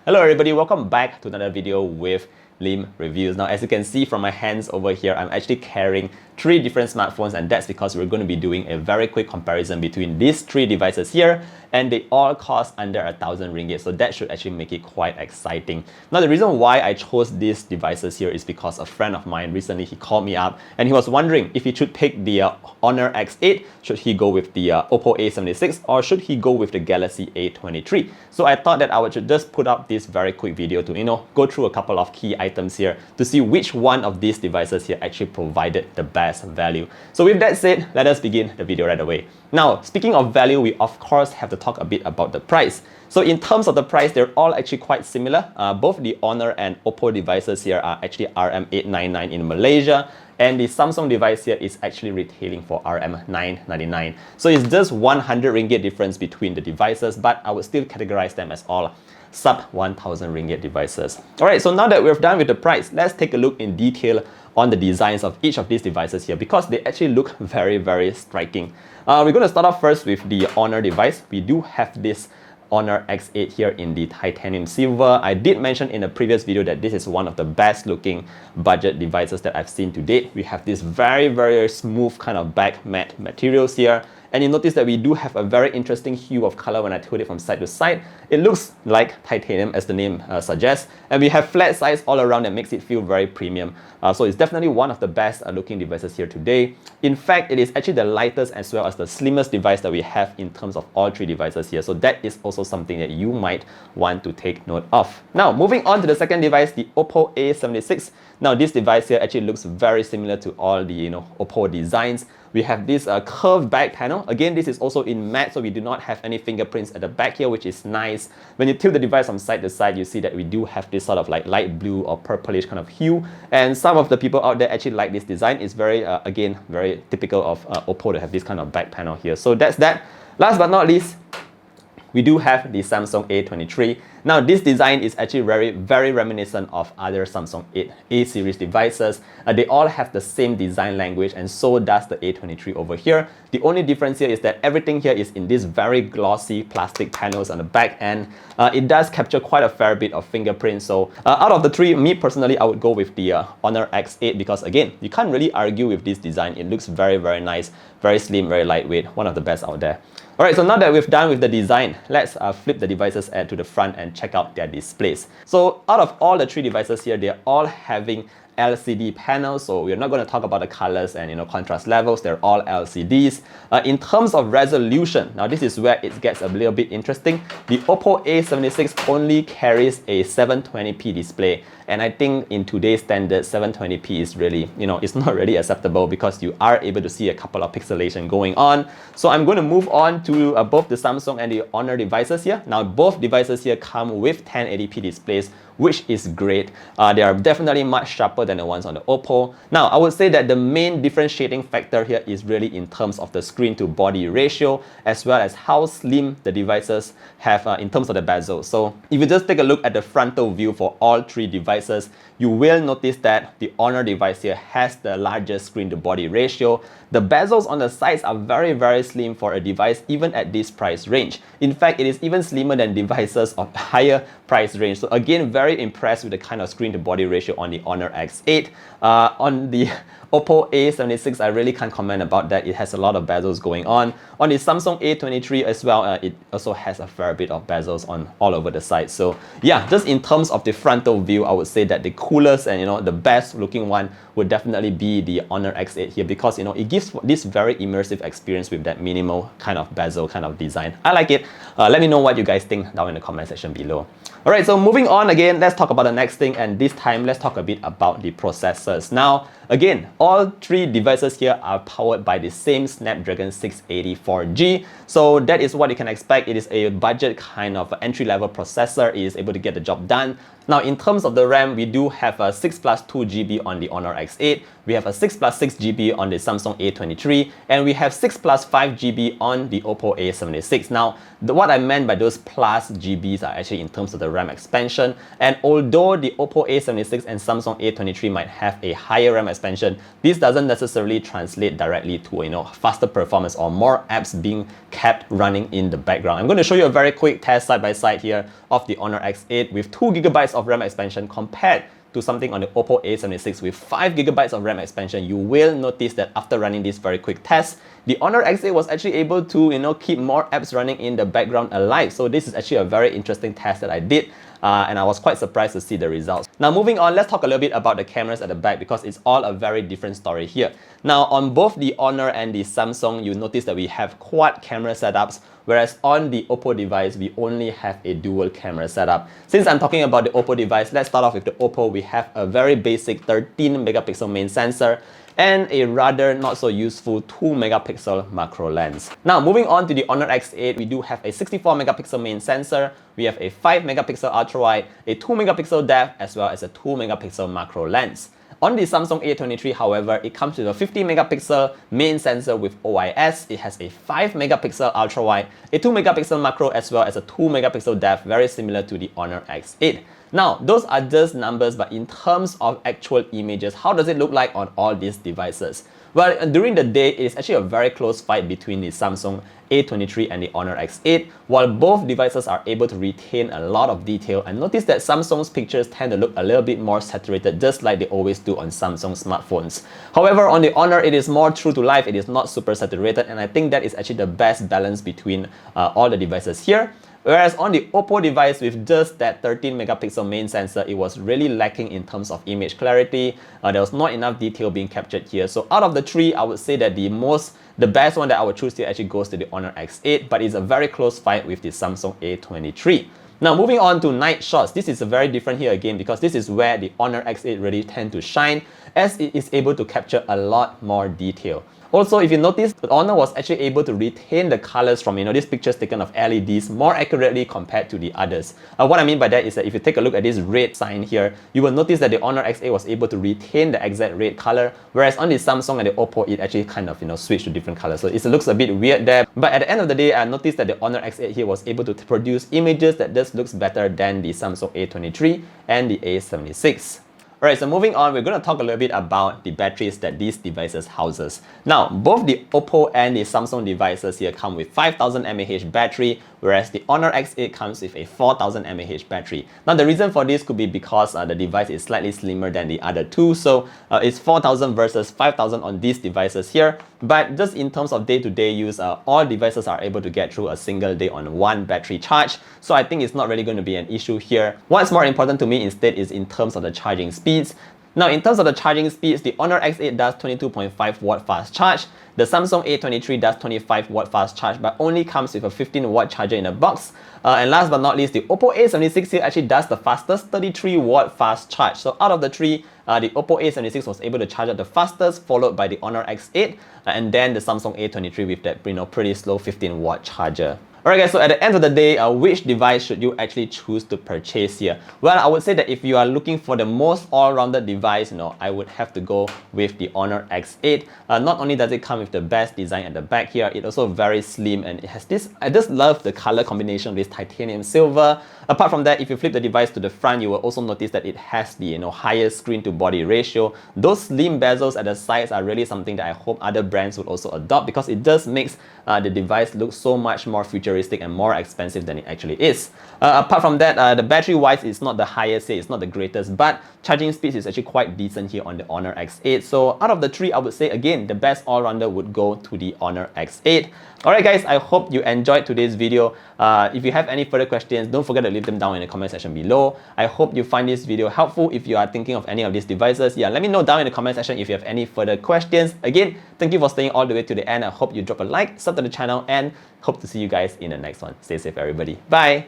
Hello everybody, welcome back to another video with Lim Reviews. Now, as you can see from my hands over here, I'm actually carrying three different smartphones, and that's because we're going to be doing a very quick comparison between these three devices here, and they all cost under 1,000 ringgit, so that should actually make it quite exciting. Now, the reason why I chose these devices here is because a friend of mine recently, he called me up and he was wondering if he should pick the Honor X8, should he go with the OPPO A76, or should he go with the Galaxy A23. So I thought that I would just put up this very quick video to go through a couple of key items here to see which one of these devices here actually provided the best value. So with that said, let us begin the video right away. Now, speaking of value, we of course have to talk a bit about the price. So in terms of the price, they're all actually quite similar. Both the Honor and OPPO devices here are actually RM899 in Malaysia, and the Samsung device here is actually retailing for RM999. So it's just 100 ringgit difference between the devices, but I would still categorize them as all sub 1,000 ringgit devices. Alright, so now that we're done with the price, let's take a look in detail on the designs of each of these devices here, because they actually look very, very striking. We're going to start off first with the Honor device. We do have this Honor X8 here in the titanium silver. I did mention in a previous video that this is one of the best looking budget devices that I've seen to date. We have this very, very smooth kind of back matte materials here. And you notice that we do have a very interesting hue of color when I tilt it from side to side. It looks like titanium, as the name suggests. And we have flat sides all around that makes it feel very premium. So it's definitely one of the best looking devices here today. In fact, it is actually the lightest as well as the slimmest device that we have in terms of all three devices here. So that is also something that you might want to take note of. Now, moving on to the second device, the OPPO A76. Now, this device here actually looks very similar to all the OPPO designs. We have this curved back panel. Again, this is also in matte, so we do not have any fingerprints at the back here, which is nice. When you tilt the device from side to side, you see that we do have this sort of like light blue or purplish kind of hue. And some of the people out there actually like this design. It's very, again, very typical of OPPO to have this kind of back panel here. So that's that. Last but not least, we do have the Samsung A23. Now, this design is actually very reminiscent of other Samsung A series devices. They all have the same design language, and so does the A23 over here. The only difference here is that everything here is in these very glossy plastic panels on the back end. It does capture quite a fair bit of fingerprints. So out of the three, me personally, I would go with the Honor X8 because, again, you can't really argue with this design. It looks very nice, very slim, very lightweight, one of the best out there. Alright, so now that we've done with the design, let's flip the devices to the front and check out their displays. So out of all the three devices here, they're all having LCD panels, so we're not going to talk about the colors and contrast levels. They're all LCDs. In terms of resolution, now this is where it gets a little bit interesting. The OPPO A76 only carries a 720p display, and I think in today's standards, 720p is really, it's not really acceptable because you are able to see a couple of pixelation going on. So I'm going to move on to both the Samsung and the Honor devices here. Now, both devices here come with 1080p displays, which is great. They are definitely much sharper than the ones on the OPPO. Now, I would say that the main differentiating factor here is really in terms of the screen to body ratio, as well as how slim the devices have in terms of the bezel. So if you just take a look at the frontal view for all three devices, you will notice that the Honor device here has the largest screen to body ratio. The bezels on the sides are very slim for a device even at this price range. In fact, it is even slimmer than devices of higher price range. So again, very impressed with the kind of screen to body ratio on the Honor X8. On the OPPO A76, I really can't comment about that. It has a lot of bezels going on. On the Samsung A23 as well, it also has a fair bit of bezels on all over the side. So yeah, just in terms of the frontal view, I would say that the coolest and the best looking one would definitely be the Honor X8 here, because it gives this very immersive experience with that minimal kind of bezel kind of design. I like it. Let me know what you guys think down in the comment section below. Alright, so moving on again, let's talk about the next thing, and this time let's talk a bit about the processors. Now, again, all three devices here are powered by the same Snapdragon 680 4G. So that is what you can expect. It is a budget kind of entry-level processor. It is able to get the job done. Now, in terms of the RAM, we do have a 6+2 GB on the Honor X8. We have a 6+6 GB on the Samsung A23, and we have 6 plus 5 GB on the OPPO A76. Now, what I meant by those plus GBs are actually in terms of the RAM expansion, and although the OPPO A76 and Samsung A23 might have a higher RAM expansion, this doesn't necessarily translate directly to faster performance or more apps being kept running in the background. I'm going to show you a very quick test side by side here of the Honor X8 with 2 GB of RAM expansion compared to something on the OPPO A76 with 5 GB of RAM expansion. You will notice that after running this very quick test, the Honor X8 was actually able to keep more apps running in the background alive. So this is actually a very interesting test that I did. And I was quite surprised to see the results. Now moving on, let's talk a little bit about the cameras at the back because it's all a very different story here. Now on both the Honor and the Samsung, you notice that we have quad camera setups, whereas on the OPPO device, we only have a dual camera setup. Since I'm talking about the OPPO device, let's start off with the OPPO. We have a very basic 13 megapixel main sensor and a rather not so useful 2 megapixel macro lens. Now moving on to the Honor X8, we do have a 64 megapixel main sensor, we have a 5 megapixel ultra wide, a 2 megapixel depth, as well as a 2 megapixel macro lens. On the Samsung A23, however, it comes with a 50 megapixel main sensor with OIS. It has a 5 megapixel ultra wide, a 2 megapixel macro, as well as a 2 megapixel depth, very similar to the Honor X8. Now, those are just numbers, but in terms of actual images, how does it look like on all these devices? Well, during the day, it is actually a very close fight between the Samsung A23 and the Honor X8, while both devices are able to retain a lot of detail. And notice that Samsung's pictures tend to look a little bit more saturated, just like they always do on Samsung smartphones. However, on the Honor, it is more true to life. It is not super saturated, and I think that is actually the best balance between all the devices here. Whereas on the OPPO device with just that 13 megapixel main sensor, it was really lacking in terms of image clarity. There was not enough detail being captured here. So out of the three, I would say that the best one that I would choose here actually goes to the Honor X8, but it's a very close fight with the Samsung A23. Now moving on to night shots, this is very different here again because this is where the Honor X8 really tend to shine as it is able to capture a lot more detail. Also, if you notice, the Honor was actually able to retain the colors from these pictures taken of LEDs more accurately compared to the others. What I mean by that is that if you take a look at this red sign here, you will notice that the Honor X8 was able to retain the exact red color, whereas on the Samsung and the OPPO, it actually kind of switched to different colors. So it looks a bit weird there. But at the end of the day, I noticed that the Honor X8 here was able to produce images that just looks better than the Samsung A23 and the A76. Alright, so moving on, we're going to talk a little bit about the batteries that these devices houses. Now, both the OPPO and the Samsung devices here come with 5000 mAh battery, whereas the Honor X8 comes with a 4000 mAh battery. Now, the reason for this could be because the device is slightly slimmer than the other two, so it's 4000 versus 5000 on these devices here. But just in terms of day-to-day use, all devices are able to get through a single day on one battery charge, so I think it's not really going to be an issue here. What's more important to me instead is in terms of the charging speeds. Now, in terms of the charging speeds, the Honor X8 does 22.5 watt fast charge. The Samsung A23 does 25 watt fast charge, but only comes with a 15 watt charger in a box. And last but not least, the OPPO A76 here actually does the fastest 33 watt fast charge. So out of the three, the OPPO A76 was able to charge up the fastest, followed by the Honor X8, and then the Samsung A23 with that pretty slow 15 watt charger. Alright guys, so at the end of the day, which device should you actually choose to purchase here? Well, I would say that if you are looking for the most all-rounded device, I would have to go with the Honor X8. Not only does it come with the best design at the back here, it's also very slim and it has this, I just love the color combination of this titanium silver. Apart from that, if you flip the device to the front, you will also notice that it has the higher screen to body ratio. Those slim bezels at the sides are really something that I hope other brands would also adopt because it just makes the device look so much more futuristic and more expensive than it actually is. Apart from that, the battery wise is not the highest here, it's not the greatest, but charging speed is actually quite decent here on the Honor X8. So out of the three, I would say again, the best all-rounder would go to the Honor X8. Alright guys, I hope you enjoyed today's video. If you have any further questions, don't forget to leave them down in the comment section below. I hope you find this video helpful. If you are thinking of any of these devices, let me know down in the comment section if you have any further questions. Again, thank you for staying all the way to the end. I hope you drop a like, sub to the channel, and hope to see you guys in the next one. Stay safe everybody. Bye!